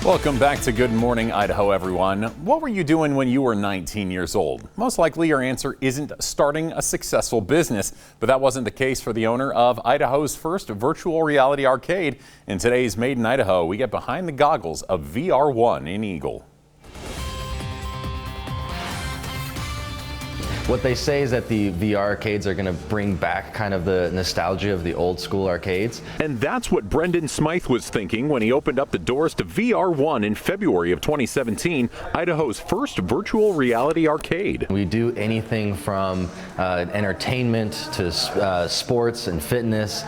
Welcome back to Good Morning Idaho, everyone. What were you doing when you were 19 years old? Most likely your answer isn't starting a successful business, but that wasn't the case for the owner of Idaho's first virtual reality arcade. In today's Made in Idaho, we get behind the goggles of VR1 in Eagle. What they say is that the VR arcades are going to bring back kind of the nostalgia of the old school arcades. And that's what Brendan Smythe was thinking when he opened up the doors to VR1 in February of 2017, Idaho's first virtual reality arcade. We do anything from entertainment to sports and fitness.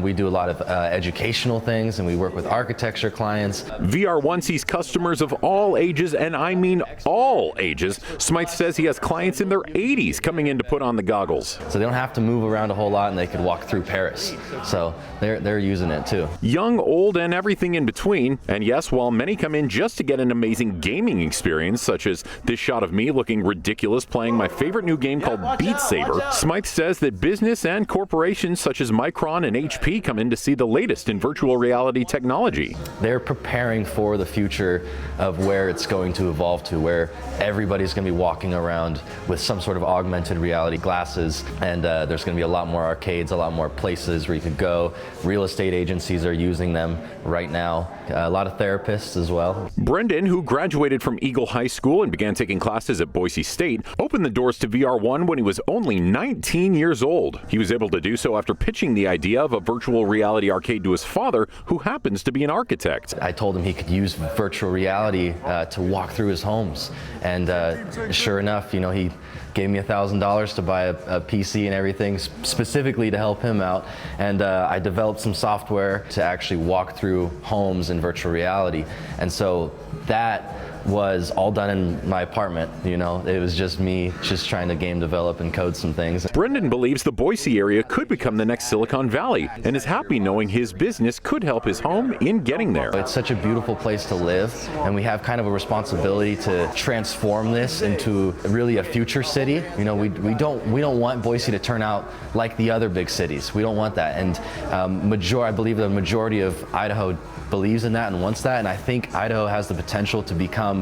We do a lot of educational things, and we work with architecture clients. VR1 sees customers of all ages, and I mean all ages. Smythe says he has clients in their 80s coming in to put on the goggles. So they don't have to move around a whole lot, and they could walk through Paris. So they're using it too. Young, old, and everything in between. And yes, while many come in just to get an amazing gaming experience, such as this shot of me looking ridiculous playing my favorite new game called Beat Saber, Smythe says that business and corporations such as Micron and HP come in to see the latest in virtual reality technology. They're preparing for the future of where it's going to evolve to, where everybody's going to be walking around with some sort of augmented reality glasses, and there's going to be a lot more arcades, a lot more places where you could go. Real estate agencies are using them right now. A lot of therapists as well. Brendan, who graduated from Eagle High School and began taking classes at Boise State, opened the doors to VR1 when he was only 19 years old. He was able to do so after pitching the idea of a virtual reality arcade to his father, who happens to be an architect. I told him he could use virtual reality to walk through his homes, and sure enough, he gave me $1,000 to buy a PC and everything specifically to help him out, and I developed some software to actually walk through homes in virtual reality, and so that was all done in my apartment. It was just me just trying to game develop and code some things. Brendan believes the Boise area could become the next Silicon Valley and is happy knowing his business could help his home in getting there. It's such a beautiful place to live, and we have kind of a responsibility to transform this into really a future city. We don't want Boise to turn out like the other big cities. We don't want that, and I believe the majority of Idaho believes in that and wants that, and I think Idaho has the potential to become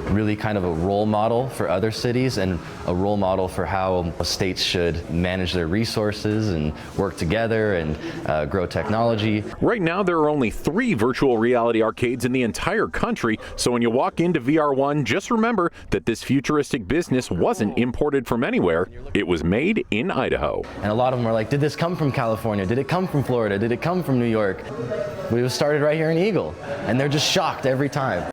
really kind of a role model for other cities and a role model for how states should manage their resources and work together and grow technology. Right now there are only 3 virtual reality arcades in the entire country, so when you walk into VR1, just remember that this futuristic business wasn't imported from anywhere. It was made in Idaho. And a lot of them are like, did this come from California? Did it come from Florida? Did it come from New York? We was started right here in Eagle, and they're just shocked every time.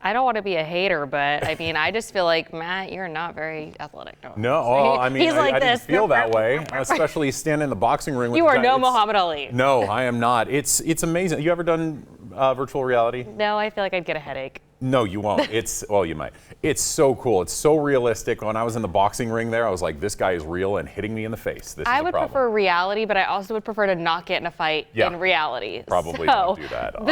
I don't want to be a hater, but I just feel like, Matt, you're not very athletic. No, I He's like I didn't this. feel that way, especially standing in the boxing ring with You the are guy. no Muhammad Ali. No, I am not. It's amazing. You ever done virtual reality? No, I feel like I'd get a headache. No, you won't. Well, you might. It's so cool. It's so realistic. When I was in the boxing ring there, I was like, this guy is real and hitting me in the face. This is I a would problem. prefer reality, but I also would prefer to not get in a fight in reality. Probably don't do that.